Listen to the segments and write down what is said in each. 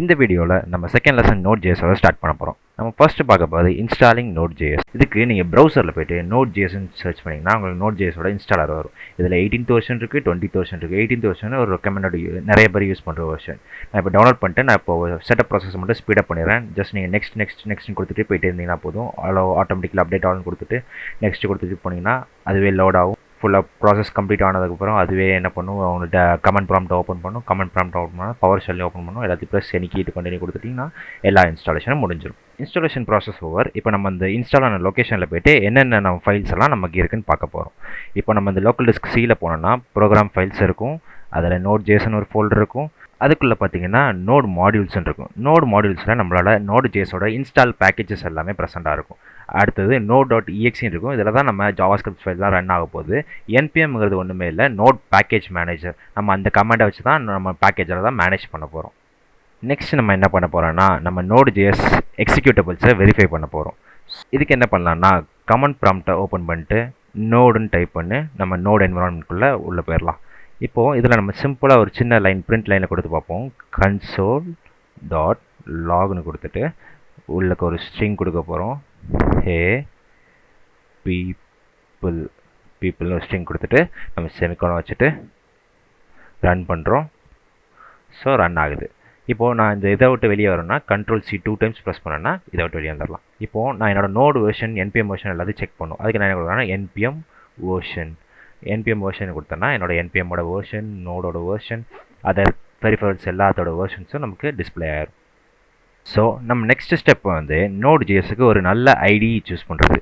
இந்த வீடியோவில் நம்ம செகண்ட் லெசன் Node.jsோட ஸ்டார்ட் பண்ண போகிறோம். நம்ம ஃபர்ஸ்ட் பார்க்க போகிறது இன்ஸ்டாலிங் Node.js. இதுக்கு நீங்கள் ப்ரௌசரில் போய்ட்டு Node.jsன்னு சர்ச் பண்ணிங்கன்னா உங்களுக்கு Node.jsோட இன்ஸ்டாலர் வரும். இதில் 18th வெர்ஷன் இருக்குது, 20th வெர்ஷன் இருக்குது. 18th வெர்ஷன் ஒரு ரெக்கமெண்டட் நிறைய பேர் யூஸ் பண்ணுற வெர்ஷன். நான் இப்போ டவுன்லோட் பண்ணிட்டு நான் இப்போ செட்டப் ப்ராசஸ் மட்டும் ஸ்பீடப் பண்ணிடுறேன். ஜஸ்ட் நீங்கள் நெக்ஸ்ட் கொடுத்துட்டு போயிட்டு இருந்தீங்கன்னா போதும். ஆட்டோமேட்டிக்கலாக அப்டேட் ஆகணும்னு கொடுத்துட்டு நெக்ஸ்ட் கொடுத்துட்டு போனீங்கன்னா அதுவே லோட் ஆகும். ஃபுல்லாக ப்ராசஸ் கம்ப்ளீட் ஆனதுக்கப்புறம் அதுவே என்ன பண்ணும், அவங்கள்ட்ட கமெண்ட் ப்ராம்ப்ட் ஓப்பன் பண்ணும். கமெண்ட் ப்ராம்ப்ட் ஓப்பன் பண்ணால் பவர் ஷெல்லையும் ஓப்பன் பண்ணும். எல்லாத்தையும் ப்ளஸ் செனிக்கிட்டு கண்டினியூ கொடுத்துட்டிங்கன்னா எல்லா இன்ஸ்டாலேஷனும் முடிஞ்சிடும். Installation process over. இப்போ நம்ம அந்த இன்ஸ்டால் ஆன லொக்கேஷனில் போய்ட்டு என்னென்ன நம்ம ஃபைல்ஸ் எல்லாம் நமக்கு இருக்குன்னு பார்க்க போகிறோம். இப்போ நம்ம இந்த லோக்கல் டிஸ்க் சியில் போனோம்னா ப்ரோக்ராம் ஃபைல்ஸ் இருக்கும். அதில் Node.jsன்னு ஒரு ஃபோல்டர் இருக்கும். அதுக்குள்ளே பார்த்தீங்கன்னா நோட் மாடியூல்ஸ்ன்னு இருக்கும். நோட் மாடியூல்ஸில் நம்மளால் Node.jsோட இன்ஸ்டால் பேக்கேஜஸ் எல்லாமே ப்ரெசென்ட்டாக இருக்கும். அடுத்தது Node.exe இருக்கும். இதில் தான் நம்ம ஜாவாஸ்கிரிப்ட் ஃபைல் தான் ரன் ஆக போகுது. npmங்கிறது ஒன்றுமே இல்லை, நோட் பேக்கேஜ் மேனேஜர். நம்ம அந்த கமெண்டை வச்சு தான் நம்ம பேக்கேஜில் தான் மேனேஜ் பண்ண போகிறோம். நெக்ஸ்ட் நம்ம என்ன பண்ண போகிறோம்னா நம்ம Node.js எக்ஸிக்யூட்டபிள்ஸை வெரிஃபை பண்ண போகிறோம். இதுக்கு என்ன பண்ணலாம்னா கமெண்ட் ப்ராம்ப்டை ஓப்பன் பண்ணிட்டு நோடுன்னு டைப் பண்ணி நம்ம நோட் என்விரான்மெண்ட்குள்ளே உள்ளே போயிடலாம். இப்போது இதில் நம்ம சிம்பிளாக ஒரு சின்ன லைன் பிரிண்ட் லைனை கொடுத்து பார்ப்போம். console.logன்னு கொடுத்துட்டு உள்ளுக்கு ஒரு ஸ்ட்ரிங் கொடுக்க போகிறோம். ஹே பீப்புள்னு ஒரு ஸ்ட்ரிங் கொடுத்துட்டு நம்ம செமிகோலன் வச்சுட்டு ரன் பண்ணுறோம். ஸோ ரன் ஆகுது. இப்போது நான் இந்த இதை விட்டு வெளியே வரேன்னா Ctrl+C 2 டைம்ஸ் ப்ரெஸ் பண்ணேன்னா இதை விட்டு வெளியே வந்துடலாம். இப்போது நான் என்னோடய நோடு வெர்ஷன் npm வெர்ஷன் எல்லாத்தையும் செக் பண்ணும். அதுக்கு நான் என்ன கொடுக்குறேன்னா npm வெர்ஷன் கொடுத்தேன்னா என்னோட npmோட வெர்ஷன், நோடோட வெர்ஷன், அதர் பெரிஃபரல்ஸ் எல்லாத்தோட வெர்ஷன்ஸும் நமக்கு டிஸ்பிளே ஆகிடும். ஸோ நம்ம நெக்ஸ்ட் ஸ்டெப் வந்து Node.jsக்கு ஒரு நல்ல ஐடி சூஸ் பண்ணுறது.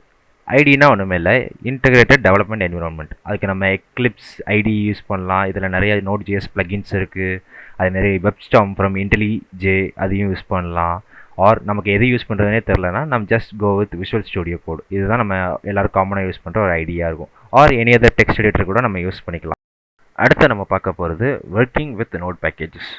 ஐடினா ஒன்றுமே இல்லை, இன்டகிரேட்டட் டெவலப்மெண்ட் என்விரான்மெண்ட். அதுக்கு நம்ம எக்லிப்ஸ் ஐடி யூஸ் பண்ணலாம். இதில் நிறைய Node.js ப்ளகின்ஸ் இருக்குது. அது நிறைய வெப்ஸ்டாம் ஃப்ரம் IntelliJ அதையும் யூஸ் பண்ணலாம். ஆர் நமக்கு எது யூஸ் பண்ணுறதுனே தெரிலனா நம்ம just go with Visual Studio Code. இதுதான் நம்ம எல்லோரும் காமனாக யூஸ் பண்ணுற ஒரு ஐடியா இருக்கும். Or any other text editor கூட நம்ம யூஸ் பண்ணிக்கலாம். அடுத்து நம்ம பார்க்க போகிறது ஒர்க்கிங் வித் நோட் பேக்கேஜஸ்.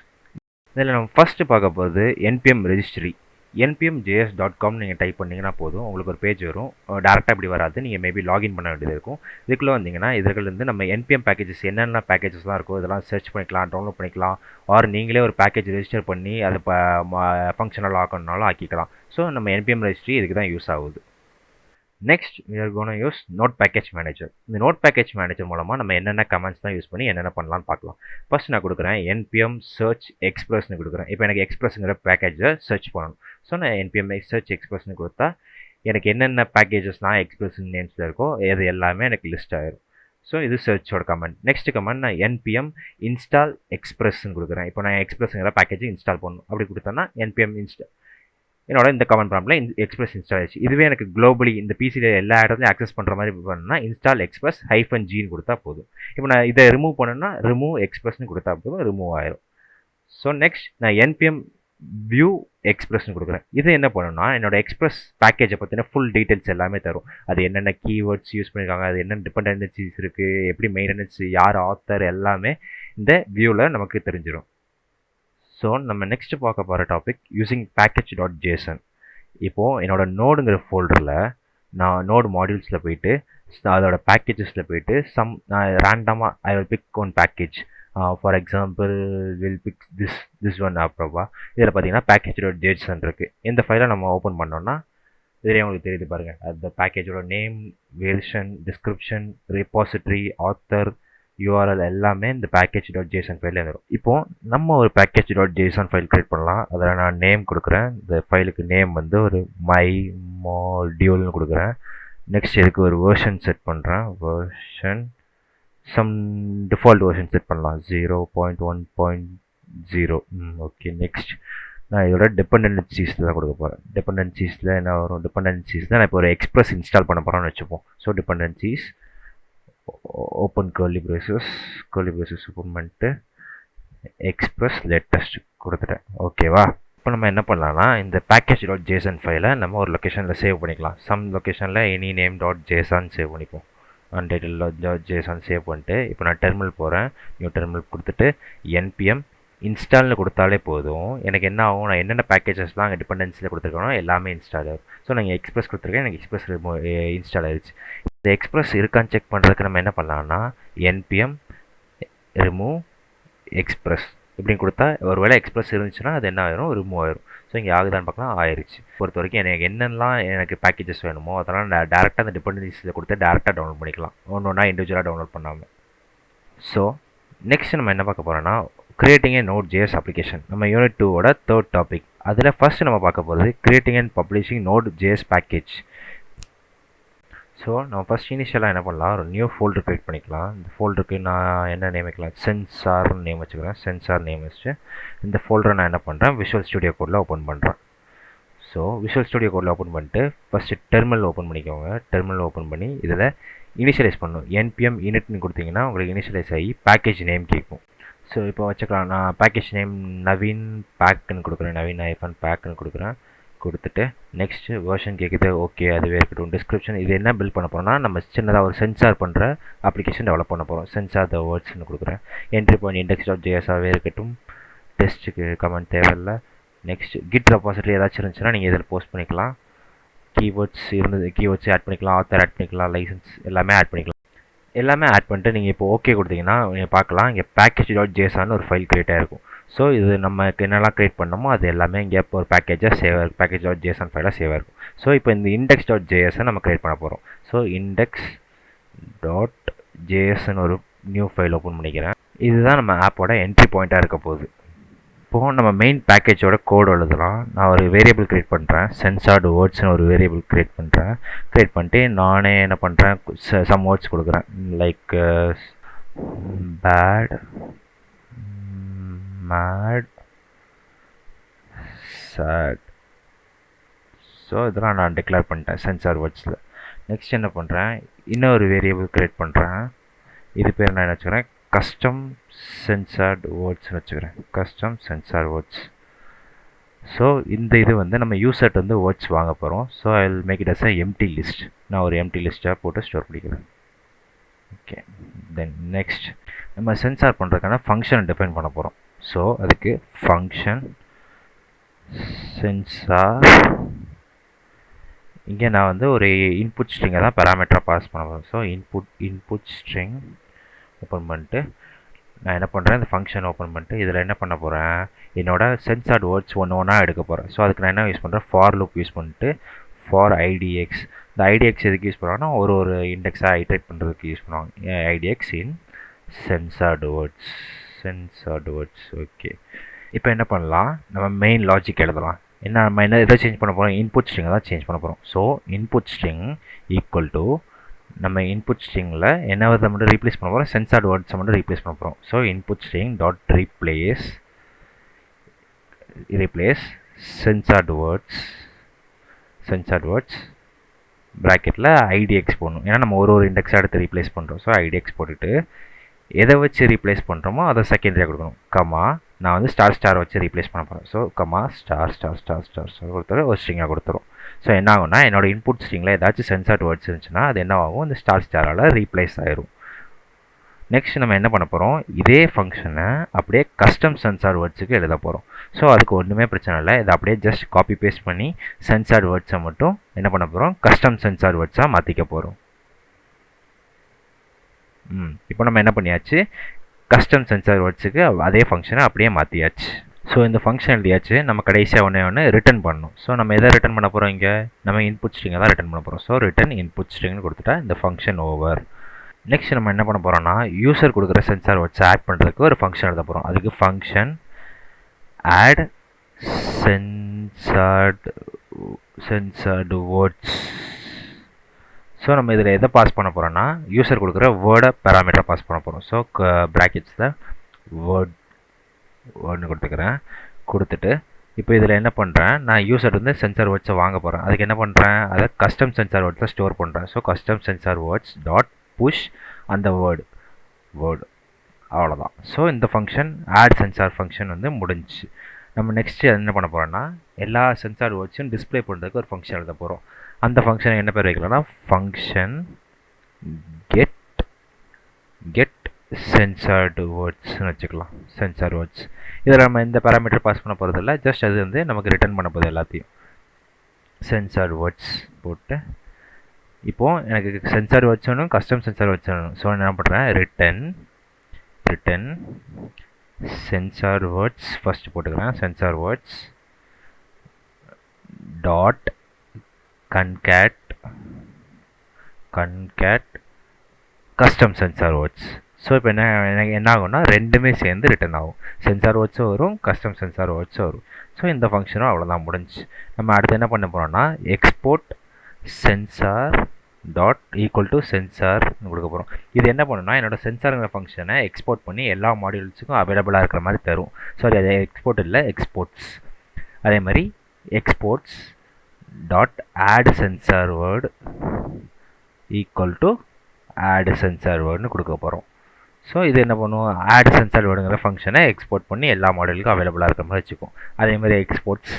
இதில் நம்ம ஃபஸ்ட்டு பார்க்க போகிறது npm ரெஜிஸ்ட்ரி. npmjs.com நீங்கள் டைப் பண்ணிங்கன்னா போதும், உங்களுக்கு ஒரு பேஜ் வரும். டேரெக்டாக இப்படி வராது, நீங்கள் மேபி லாகின் பண்ண வேண்டியது இருக்கும். இதுக்குள்ளே வந்தீங்கன்னா இதுலேருந்து நம்ம npm பேக்கேஜஸ் என்னென்ன பேக்கேஜஸ்லாம் இருக்கோ இதெல்லாம் சர்ச் பண்ணிக்கலாம், டவுன்லோட் பண்ணிக்கலாம். ஆர் நீங்களே ஒரு பேக்கேஜ் ரெஜிஸ்டர் பண்ணி அதை ஃபங்க்ஷனல் ஆக்கணுன்னாலும் ஆக்கிக்கலாம். ஸோ நம்ம npm ரெஜிஸ்ட்ரி இதுக்கு தான் யூஸ் ஆகுது. Next we are going to use note package manager. இந்த நோட் பேக்கேஜ் மேனேஜர் மூலமாக நம்ம என்னென்ன கமெண்ட்ஸ் தான் யூஸ் பண்ணி என்னென்ன பண்ணலான்னு பார்க்கலாம். ஃபர்ஸ்ட் நான் கொடுக்குறேன் npm search expressன்னு கொடுக்குறேன். இப்போ எனக்கு எக்ஸ்பிரஸ்ங்கிற பேக்கேஜை சர்ச் பண்ணணும். ஸோ நான் npm search expressன்னு கொடுத்தா எனக்கு என்னென்ன பேக்கேஜஸ்லாம் எக்ஸ்பிரஸ் நேம்ஸில் இருக்கோ இது எல்லாமே எனக்கு லிஸ்ட் ஆகிடும். ஸோ இது சர்ச்சோட கமெண்ட். நெக்ஸ்ட் கமெண்ட் நான் npm install expressன்னு கொடுக்குறேன். இப்போ நான் எக்ஸ்பிரஸ்ங்கிற பேக்கேஜை இன்ஸ்டால் பண்ணணும். அப்படி கொடுத்தேன்னா npm install என்னோட இந்த கமெண்ட் ப்ராம்ப்டில் எக்ஸ்பிரஸ் இன்ஸ்டால் ஆயிடுச்சு. இதுவே எனக்கு குளோபலி இந்த பிசியில் எல்லா இடத்துலையும் ஆக்சஸ் பண்ணுற மாதிரி பண்ணணும்னா இன்ஸ்டால் எக்ஸ்பிரஸ் -Gன்னு கொடுத்தா போதும். இப்போ நான் இதை ரிமூவ் பண்ணணும்னா ரிமூவ் எக்ஸ்பிரஸ்ன்னு கொடுத்தா போதும், ரிமூவ் ஆயிரும். ஸோ நெக்ஸ்ட் நான் npm view எக்ஸ்பிரஸ்ன்னு கொடுக்குறேன். இது என்ன பண்ணணும்னா என்னோட எக்ஸ்பிரஸ் பேக்கேஜை பற்றின ஃபுல் டீட்டெயில்ஸ் எல்லாமே தரும். அது என்னென்ன கீவேர்ட்ஸ் யூஸ் பண்ணியிருக்காங்க, அது என்னென்ன டிபெண்டன்சிஸ் இருக்குது, எப்படி மெயின்டெனன்ஸ், யார் ஆத்தர், எல்லாமே இந்த வியூவில் நமக்கு தெரிஞ்சிடும். ஸோ நம்ம நெக்ஸ்ட் பார்க்க போகிற டாபிக் யூஸிங் package.json. இப்போது என்னோட நோடுங்கிற ஃபோல்டரில் நான் நோடு மாடியூல்ஸில் போயிட்டு அதோட பேக்கேஜஸில் போயிட்டு நான் ரேண்டமாக I will pick one package. For example will pick this one அப்ரோவா. இதில் பார்த்தீங்கன்னா package.json இருக்குது. இந்த ஃபைலை நம்ம ஓப்பன் பண்ணோன்னா இதிலே உங்களுக்கு தெரியுது பாருங்கள். அந்த பேக்கேஜோட name, version, description, repository, author, URL எல்லாமே இந்த package.json ஃபைலில் வந்துடும். இப்போது நம்ம ஒரு package.json ஃபைல் க்ரியேட் பண்ணலாம். அதில் நான் நேம் கொடுக்குறேன். இந்த ஃபைலுக்கு நேம் வந்து ஒரு my module கொடுக்குறேன். நெக்ஸ்ட் இதுக்கு ஒரு வேர்ஷன் செட் பண்ணுறேன். வேர்ஷன் டிஃபால்ட் வேர்ஷன் செட் பண்ணலாம் 0.1.0. ஓகே. நெக்ஸ்ட் நான் இதோட டிபெண்டன்சிஸில் தான் கொடுக்க போகிறேன். டிபெண்டன்சிஸில் என்ன வரும், டிபெண்டன்சிஸில் நான் இப்போ ஒரு எக்ஸ்பிரஸ் இன்ஸ்டால் பண்ண போகிறோன்னு வச்சுப்போம். So dependencies open curly braces open பண்ணிட்டு எக்ஸ்பிரஸ் லேட்டஸ்ட் கொடுத்துட்டேன். ஓகேவா? இப்போ நம்ம என்ன பண்ணலாம்னா இந்த package.json ஃபைலை நம்ம ஒரு லொக்கேஷனில் சேவ் பண்ணிக்கலாம். சம் லொக்கேஷனில் எனி name.json சேவ் பண்ணிப்போம். untitled.json சேவ் பண்ணிட்டு இப்போ நான் டெர்மினல் போகிறேன். நியூ டெர்மினல் கொடுத்துட்டு npm இன்ஸ்டால்னு கொடுத்தாலே போதும். எனக்கு என்ன ஆகும், நான் என்னென்ன பேக்கேஜஸ்லாம் அங்கே டிபெண்டன்சியில் கொடுத்துருக்கேனோ எல்லாமே இன்ஸ்டால் ஆகும். ஸோ நான் எக்ஸ்பிரஸ் கொடுத்துருக்கேன், எனக்கு எக்ஸ்பிரஸ் இன்ஸ்டால் ஆயிடுச்சு. இந்த எக்ஸ்பிரஸ் இருக்கான்னு செக் பண்ணுறதுக்கு நம்ம என்ன பண்ணலாம்னா npm remove express இப்படின்னு கொடுத்தா ஒரு வேளை எக்ஸ்பிரஸ் இருந்துச்சுன்னா அது என்ன ஆயிரும், ரிமூவ் ஆயிரும். ஸோ இங்கே ஆகுதான்னு பார்க்கலாம், ஆயிடுச்சு. பொறுத்த வரைக்கும் எனக்கு என்னெல்லாம் எனக்கு பேக்கேஜஸ் வேணுமோ அதெல்லாம் நான் டேரெக்டாக அந்த டிபெண்டன்சிஸில் கொடுத்து டேரெக்டாக டவுன்லோட் பண்ணிக்கலாம், ஒன்று ஒன்றா இண்டிவிஜுவலாக டவுன்லோட் பண்ணாமல். ஸோ நெக்ஸ்ட் நம்ம என்ன பார்க்க போகிறோன்னா, கிரியேட்டிங் ஏ Node.js அப்ளிகேஷன். நம்ம யூனிட் 2ஓட தேர்ட் டாபிக். அதில் ஃபஸ்ட்டு நம்ம பார்க்க போகிறது creating and publishing Node.js package. So நம்ம ஃபஸ்ட் இனிஷியலாக என்ன பண்ணலாம், ஒரு நியூ ஃபோல்டர் க்ரியேட் பண்ணிக்கலாம். இந்த ஃபோல்டருக்கு நான் என்ன நேம் வைக்கலாம், சென்சார்னு நேம் வச்சுக்கிறேன். சென்சார் நேம் வச்சு இந்த ஃபோல்டரை நான் என்ன பண்ணுறேன், விஷுவல் ஸ்டுடியோ கோடில் ஓப்பன் பண்ணுறேன். ஸோ விஷுவல் ஸ்டுடியோ கோடில் ஓப்பன் பண்ணிட்டு ஃபஸ்ட்டு டெர்மினல் ஓப்பன் பண்ணிக்கோங்க. டெர்மினல் ஓப்பன் பண்ணி இதில் இனிஷியலைஸ் பண்ணணும். npm initன்னு கொடுத்தீங்கன்னா உங்களுக்கு இனிஷியலைஸ் ஆகி பேக்கேஜ் நேம் கேட்கும். ஸோ இப்போ வச்சுக்கலாம், நான் பேக்கேஜ் நேம் நவீன் பேக்குன்னு கொடுக்குறேன், நவீன் ஐஃபன் பேக்குன்னு கொடுக்குறேன். கொடுத்துட்டு நெக்ஸ்ட்டு வேர்ஷன் கேட்குது, ஓகே அதுவே இருக்கட்டும். டிஸ்கிரிப்ஷன் இது என்ன பில்ட் பண்ண போகிறோம்னா, நம்ம சின்னதாக ஒரு சென்சார் பண்ணுற அப்ளிகேஷன் டெவலப் பண்ண போகிறோம். சென்சார் த வேர்ட்ஸ்னு கொடுக்குறேன். என்ட்ரி பாயிண்ட் index.jsஆகவே இருக்கட்டும், டெஸ்ட்டுக்கு கமெண்ட் தேவையில்லை. நெக்ஸ்ட் கிட் ரெபாசிட்டரி ஏதாச்சும் இருந்துச்சுன்னா நீங்கள் இதில் போஸ்ட் பண்ணிக்கலாம். கீவேர்ட்ஸ் இருந்தது, கீவேர்ட்ஸ் ஆட் பண்ணிக்கலாம், ஆத்தர் ஆட் பண்ணிக்கலாம், லைசன்ஸ் எல்லாமே ஆட் பண்ணிக்கலாம். எல்லாமே ஆட் பண்ணிட்டு நீங்கள் இப்போ ஓகே கொடுத்தீங்கன்னா நீங்கள் பார்க்கலாம், இங்கே package.jsன்னு ஒரு ஃபைல் க்ரியேட் ஆகிருக்கும். ஸோ இது நமக்கு என்னெல்லாம் க்ரியேட் பண்ணமோ அது எல்லாமே இங்கே இப்போ ஒரு பேக்கேஜாக சேவ் ஆகிருக்கும், package.json ஃபைலாக சேவ் ஆகிருக்கும். ஸோ இப்போ இந்த index.jsஐ நம்ம க்ரியேட் பண்ண போகிறோம். ஸோ index.jsன்னு ஒரு நியூ ஃபைல் ஓப்பன் பண்ணிக்கிறேன். இதுதான் நம்ம ஆப்போட என்ட்ரி பாயிண்ட்டாக இருக்க போகுது. இப்போது நம்ம மெயின் பேக்கேஜோட கோடு எழுதலாம். நான் ஒரு வேரியபிள் க்ரியேட் பண்ணுறேன், சென்சார்டு வேர்ட்ஸ்னு ஒரு வேரியபிள் க்ரியேட் பண்ணுறேன். க்ரியேட் பண்ணிட்டு நானே என்ன பண்ணுறேன், சம் வேர்ட்ஸ் கொடுக்குறேன். Like bad, mad, sad. So இதெல்லாம் நான் டிக்ளேர் பண்ணிட்டேன் சென்சார் வேர்ட்ஸில். நெக்ஸ்ட் என்ன பண்ணுறேன், இன்னொரு வேரியபிள் க்ரியேட் பண்ணுறேன். இது பேர் நான் என்ன வச்சுக்கிறேன், கஸ்டம் சென்சார்டு வேர்ட்ஸ்னு வச்சுக்கிறேன். Custom censor words. ஸோ இந்த இது வந்து நம்ம யூசர்ட் வந்து வேர்ட்ஸ் வாங்க போகிறோம். So I will make it as a empty list. நான் ஒரு எம்டி லிஸ்ட்டாக போட்டு ஸ்டோர் பண்ணிக்கிறேன். ஓகே, தென் நெக்ஸ்ட் நம்ம சென்சார் பண்ணுறதுக்கான ஃபங்க்ஷனை டிஃபைன் பண்ண போகிறோம். ஸோ அதுக்கு ஃபங்க்ஷன் சென்சார், இங்கே நான் வந்து ஒரு இன்புட் ஸ்ட்ரிங்கை தான் பேராமீட்டராக பாஸ் பண்ண போகிறேன். ஸோ இன்புட் ஸ்ட்ரிங் ஓப்பன் பண்ணிட்டு நான் என்ன பண்ணுறேன், இந்த ஃபங்க்ஷன் ஓப்பன் பண்ணிட்டு இதில் என்ன பண்ண போகிறேன், என்னோட சென்சார்டு வேர்ட்ஸ் ஒன்று ஒன்றா எடுக்க போகிறேன். ஸோ அதுக்கு நான் என்ன யூஸ் பண்ணுறேன், ஃபார் லூப் யூஸ் பண்ணிட்டு ஃபார் ஐடிஎக்ஸ். இந்த ஐடிஎக்ஸ் எதுக்கு யூஸ் பண்ணுவாங்கன்னா, ஒரு இண்டெக்ஸாக ஐட்ரேட் பண்ணுறதுக்கு யூஸ் பண்ணுவாங்க. ஐடிஎக்ஸ் இன் சென்சார்டு வேர்ட்ஸ். ஓகே, இப்போ என்ன பண்ணலாம், நம்ம மெயின் லாஜிக் எழுதலாம். நம்ம என்ன எதை சேஞ்ச் பண்ண போகிறோம், இன்புட் ஸ்ட்ரிங்கை தான் சேஞ்ச் பண்ண போகிறோம். So input string equal to நம்ம இன்புட் ஸ்ட்ரிங்கில் என்ன வந்து மட்டும் ரீப்ளேஸ் பண்ண போகிறோம், சென்சார்டு வேர்ட்ஸை மட்டும் ரீப்ளேஸ் பண்ண போகிறோம். So input string dot replace censored words ப்ராக்கெட்டில் ஐடிஎக்ஸ் போடணும். ஏன்னா நம்ம ஒரு இண்டெக்ஸாக எடுத்து ரீப்ளேஸ் பண்ணுறோம். ஸோ ஐடிஎக்ஸ் போட்டுட்டு எதை வச்சு ரீப்ளேஸ் பண்ணுறோமோ அதை செகண்டரியாக கொடுக்கணும். கமா நான் வந்து ஸ்டார் வச்சு ரீப்ளேஸ் பண்ண போகிறேன். ஸோ கமா ஸ்டார் கொடுத்துட்டு ஒரு ஸ்ட்ரிங்காக கொடுத்துரும். ஸோ என்ன ஆகும்னா, என்னோட இன்புட் ஸ்ட்ரிங்கில் ஏதாச்சும் சென்சார்டு வேர்ட்ஸ் இருந்துச்சுன்னா அது என்ன ஆகும், இந்த ஸ்டாரால் ரீப்ளேஸ் ஆயிரும். நெக்ஸ்ட் நம்ம என்ன பண்ண போகிறோம், இதே ஃபங்க்ஷனை அப்படியே கஸ்டம் சென்சார் வேர்ட்ஸுக்கு எழுத போகிறோம். ஸோ அதுக்கு ஒன்றுமே பிரச்சனை இல்லை, இதை அப்படியே ஜஸ்ட் காப்பி பேஸ்ட் பண்ணி சென்சார் வேர்ட்ஸை மட்டும் என்ன பண்ண போகிறோம், கஸ்டம் சென்சார் வேர்ட்ஸாக மாற்றிக்க போகிறோம். இப்போ நம்ம என்ன பண்ணியாச்சு, கஸ்டம் சென்சார் வேர்ட்ஸுக்கு அதே ஃபங்க்ஷனை அப்படியே மாற்றியாச்சு. ஸோ இந்த ஃபங்க்ஷன் எழுதியாச்சு. நம்ம கடைசியாக ஒன்று ரிட்டர்ன் பண்ணணும். ஸோ நம்ம எதை ரிட்டர்ன் பண்ண போகிறோம், இங்கே நம்ம இன்புட் ஸ்ட்ரிங்கை தான் ரிட்டர்ன் பண்ண போகிறோம். ஸோ ரிட்டர்ன் இன்புட் ஸ்ட்ரிங்னு கொடுத்துட்டா இந்த ஃபங்க்ஷன் ஓவர். நெக்ஸ்ட் நம்ம என்ன பண்ண போகிறோம்னா, யூசர் கொடுக்குற சென்சார் வேர்ட்ஸை ஆட் பண்ணுறதுக்கு ஒரு ஃபங்க்ஷன் எழுத போகிறோம். அதுக்கு function add censored words. So நம்ம இதில் எதை பாஸ் பண்ண போகிறோம்னா, யூசர் கொடுக்குற வேர்டை பேராமீட்டரை பாஸ் பண்ண போகிறோம். ஸோ ப்ராக்கெட்ஸில் வேர்ட்னு கொடுத்துக்கிறேன். கொடுத்துட்டு இப்போ இதில் என்ன பண்ணுறேன், நான் யூசர் வந்து சென்சார் வேர்ட்ஸை வாங்க போகிறேன். அதுக்கு என்ன பண்ணுறேன், அதை கஸ்டம் சென்சார் வேர்ட்ஸை ஸ்டோர் பண்ணுறேன். So custom censor words dot push அந்த வேர்டு அவ்வளோதான். ஸோ இந்த ஃபங்க்ஷன் ஆட் சென்சார் ஃபங்க்ஷன் வந்து முடிஞ்சிச்சு. நம்ம நெக்ஸ்ட்டு என்ன பண்ண போகிறோம்னா, எல்லா சென்சார் வேர்ட்ஸையும் டிஸ்பிளே பண்ணுறதுக்கு ஒரு ஃபங்க்ஷன் எழுத போகிறோம். அந்த ஃபங்க்ஷன் என்ன பேர் வைக்கலாம்னா, ஃபங்க்ஷன் கெட் சென்சார்டு வேர்ட்ஸ்னு வச்சுக்கலாம். சென்சார் வேர்ட்ஸ் இதில் நம்ம இந்த பேராமீட்டர் பாஸ் பண்ண போகிறதில்ல, ஜஸ்ட் அது வந்து நமக்கு ரிட்டர்ன் பண்ண போகுது எல்லாத்தையும். சென்சார் வேர்ட்ஸ் போட்டு இப்போது எனக்கு சென்சார் வேர்ட்ஸ் வேணும், கஸ்டம் சென்சார் வேர்ட்ஸ் வேணும். ஸோ என்ன பண்ணுறேன், ரிட்டன் சென்சார் வேர்ட்ஸ் ஃபர்ஸ்ட் போட்டுக்கிறேன். Sensor words dot concat custom censor words. So இப்போ எனக்கு என்ன ஆகும்னா ரெண்டுமே சேர்ந்து ரிட்டர்ன் ஆகும். சென்சார் வேர்ட்ஸும் வரும், கஸ்டம் சென்சார் வேர்ட்ஸும் வரும். ஸோ இந்த ஃபங்க்ஷனும் அவ்வளோதான், முடிஞ்சு. நம்ம அடுத்து என்ன பண்ண போகிறோம்னா export censor dot equal to சென்சார்னு கொடுக்க போகிறோம். இது என்ன பண்ணுன்னா என்னோட சென்சாருங்கிற ஃபங்க்ஷனை எக்ஸ்போர்ட் பண்ணி எல்லா மாடியூல்ஸுக்கும் அவைலபிளாக இருக்கிற மாதிரி தரும். சாரி, அது எக்ஸ்போர்ட் இல்லை, எக்ஸ்போர்ட்ஸ். அதே மாதிரி exports dot add censor word equal to add censor வேர்டுன்னு கொடுக்க போகிறோம். ஸோ இது என்ன பண்ணுவோம், ஆட் சென்சார் வேர்டுங்கிற ஃபங்க்ஷனை எக்ஸ்போர்ட் பண்ணி எல்லா மாடலுக்கும் அவைலபிளாக இருக்கிற மாதிரி வச்சுக்கும். அதே மாதிரி exports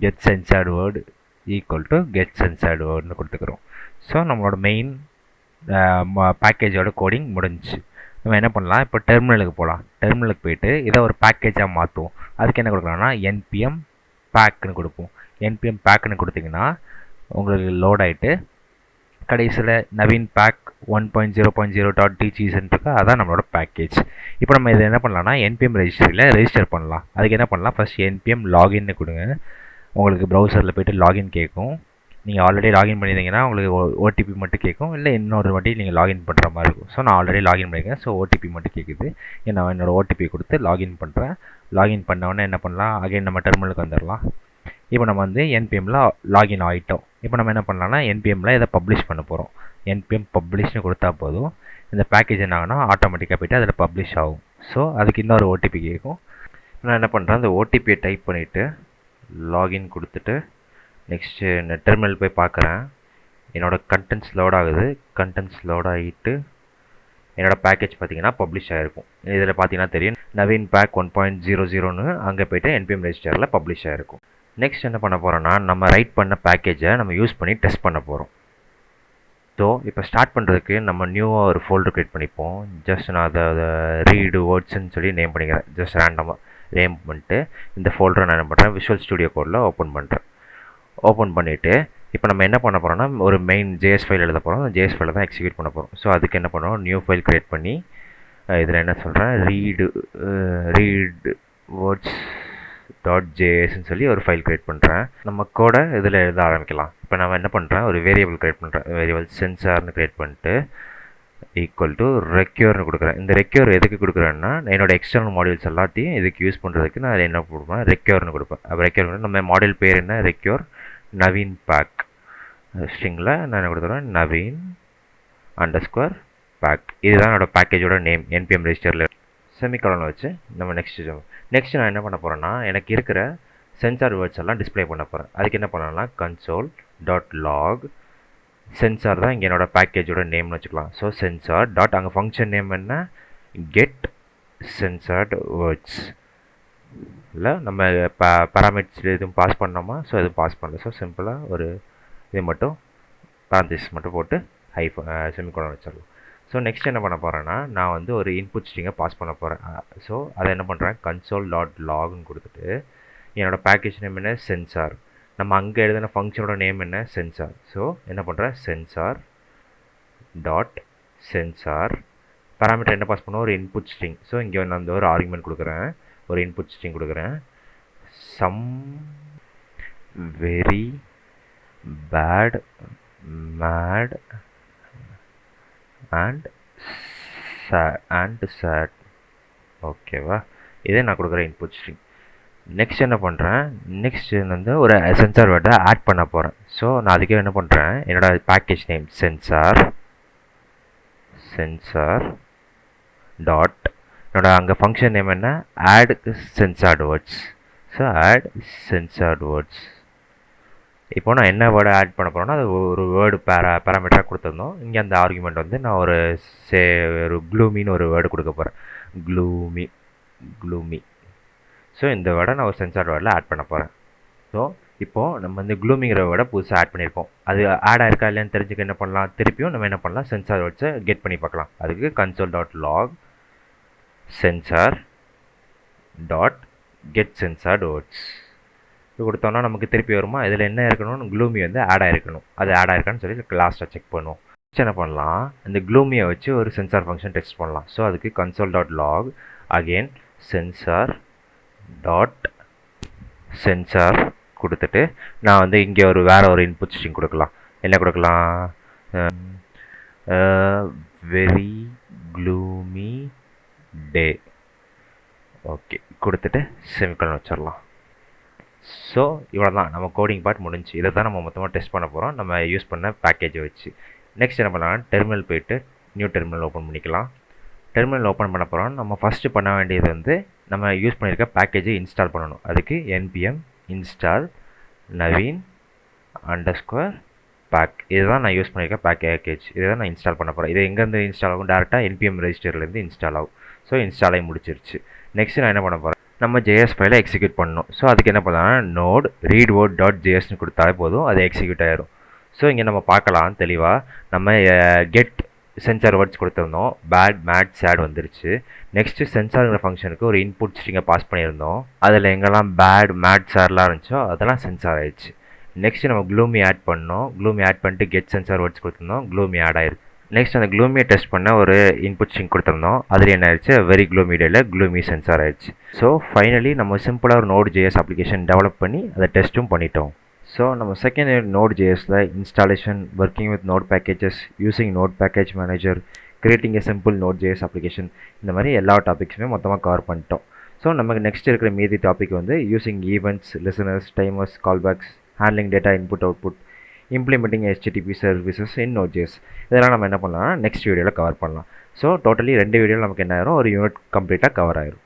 get censored word equal to get censored வேர்டுன்னு கொடுத்துக்கிறோம். ஸோ நம்மளோட மெயின் பேக்கேஜோட கோடிங் முடிஞ்சிச்சு. நம்ம என்ன பண்ணலாம், இப்போ டெர்மினலுக்கு போகலாம். டெர்மினலுக்கு போயிட்டு இதை ஒரு பேக்கேஜாக மாற்றுவோம். அதுக்கு என்ன கொடுக்கலாம்னா என்பிஎம் பேக்குன்னு கொடுப்போம். என்பிஎம் பேக்குன்னு கொடுத்திங்கன்னா உங்களுக்கு லோட் ஆகிட்டு கடைசியில் நவீன் பேக் 1.0.0.dgன்னு இருக்கா, அதான் நம்மளோட பேக்கேஜ். இப்போ நம்ம இதை என்ன பண்ணலாம்னா என்பிஎம் ரெஜிஸ்டர் பண்ணலாம். அதுக்கு என்ன பண்ணலாம், ஃபஸ்ட் என்பிஎம் லாகின்னு கொடுங்க. உங்களுக்கு ப்ரௌசரில் போய்ட்டு லாகின் கேட்கும். நீங்கள் ஆல்ரெடி லாகின் பண்ணியிருந்தீங்கன்னா உங்களுக்கு ஓடிபி மட்டும் கேட்கும், இல்லை இன்னொரு வாட்டி நீங்கள் லாகின் பண்ணுற மாதிரி இருக்கும். ஸோ நான் ஆல்ரெடி லாகின் பண்ணியிருக்கேன், ஸோ ஓடிபி மட்டும் கேட்குது. நான் என்னோடய ஓடிபி கொடுத்து லாகின் பண்ணுறேன். லாகின் பண்ணவொடனே என்ன பண்ணலாம், அகைன் நம்ம டெர்மினலுக்கு வந்துடலாம். இப்போ நம்ம வந்து என்பிஎம்மில் லாகின் ஆகிட்டோம். இப்போ நம்ம என்ன பண்ணலாம்னா என்பிஎம்மில் இதை பப்ளிஷ் பண்ண போகிறோம். என்பிஎம் பப்ளிஷ்னு கொடுத்தா போதும், இந்த பேக்கேஜ் என்ன ஆகுனா ஆட்டோமேட்டிக்காக போய்ட்டு அதில் பப்ளிஷ் ஆகும். ஸோ அதுக்கு இன்னொரு ஓடிபி கேட்கும். நான் என்ன பண்ணுறேன், அந்த ஓடிபியை டைப் பண்ணிவிட்டு லாகின் கொடுத்துட்டு நெக்ஸ்ட்டு இந்த டெர்மினல் போய் பார்க்குறேன். என்னோடய கண்டென்ட்ஸ் லோட் ஆகுது. கண்டென்ட்ஸ் லோட் ஆகிட்டு என்னோடய பேக்கேஜ் பார்த்தீங்கன்னா பப்ளிஷ் ஆகிருக்கும். இதில் பார்த்தீங்கன்னா தெரியும் நவீன் பேக் 1.00ன்னு அங்கே போய்ட்டு என்பிஎம் ரெஜிஸ்டரில் பப்ளிஷ் ஆகிருக்கும். நெக்ஸ்ட் என்ன பண்ண போகிறோன்னா நம்ம ரைட் பண்ண பேக்கேஜை நம்ம யூஸ் பண்ணி டெஸ்ட் பண்ண போகிறோம். ஸோ இப்போ ஸ்டார்ட் பண்ணுறதுக்கு நம்ம நியூவாக ஒரு ஃபோல்டர் க்ரியேட் பண்ணிப்போம். ஜஸ்ட் நான் அதை ரீடு வேர்ட்ஸ்ன்னு சொல்லி நேம் பண்ணிக்கிறேன். ஜஸ்ட் ரேண்டமாக நேம் பண்ணிட்டு இந்த ஃபோல்டரை நான் என்ன பண்ணுறேன், விஷுவல் ஸ்டுடியோ கோடில் ஓப்பன் பண்ணுறேன். ஓப்பன் பண்ணிவிட்டு இப்போ நம்ம என்ன பண்ண போகிறோம்னா ஒரு மெயின் ஜேஎஸ் ஃபைல் எழுத போகிறோம். அந்த ஜேஎஸ் ஃபைலை தான் எக்ஸிக்யூட் பண்ண போகிறோம். ஸோ அதுக்கு என்ன பண்ணுறோம், நியூ ஃபைல் க்ரியேட் பண்ணி இதில் என்ன சொல்கிறேன், ரீடு வேர்ட்ஸ் .jsன்னு சொல்லி ஒரு ஃபைல் க்ரியேட் பண்ணுறேன். நம்ம கோடை இதில் எழுத ஆரம்பிக்கலாம். இப்போ நம்ம என்ன பண்ணுறேன், ஒரு வேரியபிள் க்ரியேட் பண்ணுறேன். வேரியபிள் சென்சார்னு க்ரியேட் பண்ணிட்டு ஈக்குவல் டு ரெக்யூர்னு கொடுக்குறேன். இந்த ரெக்யூர் எதுக்கு கொடுக்குறேன்னா என்னோடய எக்ஸ்டர்னல் மாடியூல்ஸ் எல்லாத்தையும் இதுக்கு யூஸ் பண்ணுறதுக்கு நான் என்ன கொடுப்பேன், ரெக்யூர்னு கொடுப்பேன். அப்போ ரெக்யூர் நம்ம மாடியூல் பேர் என்ன, ரெக்யூர் நவீன் பேக். ஸ்ட்ரிங்கில் நான் என்ன கொடுத்துருவேன், நவீன் _ பேக். இதுதான் என்னோடய பேக்கேஜோட நேம். என்பிஎம் ரெஜிஸ்டரில் செமிகாலன் வச்சு நம்ம நெக்ஸ்ட் நான் என்ன பண்ண போகிறேன்னா எனக்கு இருக்கிற சென்சார் வேர்ட்ஸ் எல்லாம் டிஸ்பிளே பண்ண போகிறேன். அதுக்கு என்ன பண்ணலாம்னா console.log சென்சார் தான் இங்கே என்னோடய பேக்கேஜோட நேம்னு வச்சுக்கலாம். ஸோ சென்சார் டாட் அங்கே ஃபங்க்ஷன் நேம் என்ன, கெட் சென்சார்ட் வேர்ட்ஸ். இல்லை நம்ம பேராமீட்டர்ஸ் எதுவும் பாஸ் பண்ணோமா, ஸோ எதுவும் பாஸ் பண்ணல. ஸோ சிம்பிளாக ஒரு இது மட்டும் பேரந்திஸ் மட்டும் போட்டு செமிகோலன் வச்சிடலாம். ஸோ நெக்ஸ்ட் என்ன பண்ண போகிறேன்னா நான் வந்து ஒரு இன்புட் ஸ்ட்ரிங்கை பாஸ் பண்ண போகிறேன். ஸோ அதை என்ன பண்ணுறேன், console.logன்னு கொடுத்துட்டு என்னோடய பேக்கேஜ் நேம் என்ன, சென்சார். நம்ம அங்கே எழுதின ஃபங்க்ஷனோட நேம் என்ன, சென்சார். ஸோ என்ன பண்ணுறேன், சென்சார் டாட் சென்சார் பேராமீட்டர் என்ன பாஸ் பண்ணுவோம், ஒரு இன்புட் ஸ்ட்ரிங். ஸோ இங்கே நான் வந்து ஒரு ஆர்குமெண்ட் கொடுக்குறேன், ஒரு இன்புட் ஸ்ட்ரிங் கொடுக்குறேன். Some very bad mad and sad. ஓகேவா, இதே நான் கொடுக்குற இன்புட் ஸ்ட்ரிங். நெக்ஸ்ட் என்ன பண்ணுறேன், நெக்ஸ்ட் வந்து ஒரு சென்சார் வேர்டை ஆட் பண்ண போகிறேன். ஸோ நான் அதுக்கே என்ன பண்ணுறேன், என்னோடய பேக்கேஜ் நேம் சென்சார் டாட் என்னோட அங்கே ஃபங்க்ஷன் நேம் என்ன, add censored words. So add censored words. இப்போ நான் என்ன வேர்டை ஆட் பண்ண போகிறேன்னா அது ஒரு வேர்டு பேராமீட்டராக கொடுத்துருந்தோம். இங்கே அந்த ஆர்குமெண்ட் வந்து நான் ஒரு க்ளூமின்னு ஒரு வேர்டு கொடுக்க போகிறேன். க்ளூமி. ஸோ இந்த வேர்டை நான் ஒரு சென்சார் வேர்டில் ஆட் பண்ண போகிறேன். ஸோ இப்போது நம்ம வந்து க்ளூமிங்கிற வேர்டை புதுசாக ஆட் பண்ணியிருக்கோம். அது ஆட் ஆயிருக்கா இல்லைன்னு தெரிஞ்சுக்க என்ன பண்ணலாம், திருப்பியும் நம்ம என்ன பண்ணலாம், சென்சார் வேர்ட்ஸை கெட் பண்ணி பார்க்கலாம். அதுக்கு console.log sensor dot get sensored words இது கொடுத்தோன்னா நமக்கு திருப்பி வருமா, இதில் என்ன இருக்கணும், க்ளூமி வந்து ஆட் ஆகிருக்கணும். அது ஆட் ஆயிருக்கான்னு சொல்லி லாஸ்ட்டாக செக் பண்ணுவோம். என்ன பண்ணலாம், இந்த க்ளூமியை வச்சு ஒரு சென்சார் ஃபங்க்ஷன் டெஸ்ட் பண்ணலாம். ஸோ அதுக்கு console.log again sensor dot sensor கொடுத்துட்டு நான் வந்து இங்கே வேறு ஒரு இன்புட் ஸ்ட்ரிங் கொடுக்கலாம். என்ன கொடுக்கலாம்? வெரி க்ளூமி டே. ஓகே, கொடுத்துட்டு செமிகோலன் வச்சிடலாம். ஸோ இவ்வளோ தான் நம்ம கோடிங் பார்ட் முடிஞ்சு. இதை தான் நம்ம மொத்தமாக டெஸ்ட் பண்ண போகிறோம் நம்ம யூஸ் பண்ண பேக்கேஜை வச்சு. நெக்ஸ்ட் என்ன பண்ணலாம், டெர்மினல் போய்ட்டு நியூ டெர்மினல் ஓப்பன் பண்ணிக்கலாம். டெர்மினல் ஓப்பன் பண்ண போகிறோம். நம்ம ஃபஸ்ட்டு பண்ண வேண்டியது வந்து நம்ம யூஸ் பண்ணியிருக்க பேக்கேஜை இன்ஸ்டால் பண்ணணும். அதுக்கு npm install naveen _ pack இதுதான் நான் யூஸ் பண்ணியிருக்க பேக்கேஜ். இதை தான் நான் இன்ஸ்டால் பண்ண போகிறேன். இது எங்கேருந்து இன்ஸ்டால் ஆகும்? டேரெக்டாக npm ரெஜிஸ்டர்லேருந்து இன்ஸ்டால் ஆகும். ஸோ இன்ஸ்டால் ஆகி முடிச்சிருச்சு. நெக்ஸ்ட் நான் என்ன பண்ண போகிறேன், நம்ம ஜேஎஸ் ஃபைலை எக்ஸிக்யூட் பண்ணணும். ஸோ அதுக்கு என்ன பண்ணலாம், நோட் readword.jsன்னு கொடுத்தாலே போதும், அது எக்ஸிக்யூட் ஆயிரும். ஸோ இங்கே நம்ம பார்க்கலாம் தெளிவாக, நம்ம கெட் சென்சார் வேர்ட்ஸ் கொடுத்துருந்தோம், பேட் மேட் சேட் வந்துருச்சு. நெக்ஸ்ட்டு சென்சாருங்கிற ஃபங்க்ஷனுக்கு ஒரு இன்புட் ஸ்ட்ரிங்கை பாஸ் பண்ணியிருந்தோம். அதில் எங்கெல்லாம் பேட் மேட் சேட்லாம் இருந்துச்சோ அதெல்லாம் சென்சார் ஆயிடுச்சு. நெக்ஸ்ட்டு நம்ம க்ளூமி ஆட் பண்ணோம். க்ளூமி ஆட் பண்ணிட்டு கெட் சென்சார் வேர்ட்ஸ் கொடுத்துருந்தோம், க்ளூமி ஆட் ஆயிருக்கு. நெக்ஸ்ட் அந்த க்ளூமியை டெஸ்ட் பண்ண ஒரு இன்புட் ஸ்ட்ரிங் கொடுத்துருந்தோம். அதில் என்ன ஆயிடுச்சு, வெரி க்ளூமி டேல க்ளூமி சென்சார் ஆயிடுச்சு. ஸோ ஃபைனலி நம்ம சிம்பிளாக ஒரு Node.js அப்ளிகேஷன் டெவலப் பண்ணி அதை டெஸ்ட்டும் பண்ணிட்டோம். ஸோ நம்ம செகண்ட் இயர் Node.jsல installation, working with node packages, using node package manager, creating a simple Node.js application, இந்த மாதிரி எல்லா டாபிக்ஸுமே மொத்தமாக கவர் பண்ணிட்டோம். ஸோ நமக்கு நெக்ஸ்ட் இருக்கிற மீதி டாபிக் வந்து using events, listeners, timers, callbacks, handling data input output, implementing HTTP services in Node.js. இதெல்லாம் நம்ம என்ன பண்ணலாம், நெக்ஸ்ட் வீடியோவில் கவர் பண்ணலாம். ஸோ டோட்டலி 2 வீடியோவில் நமக்கு என்ன ஆயிரும், ஒரு யூனிட் கம்ப்ளீட்டாக கவர் ஆயிரும்.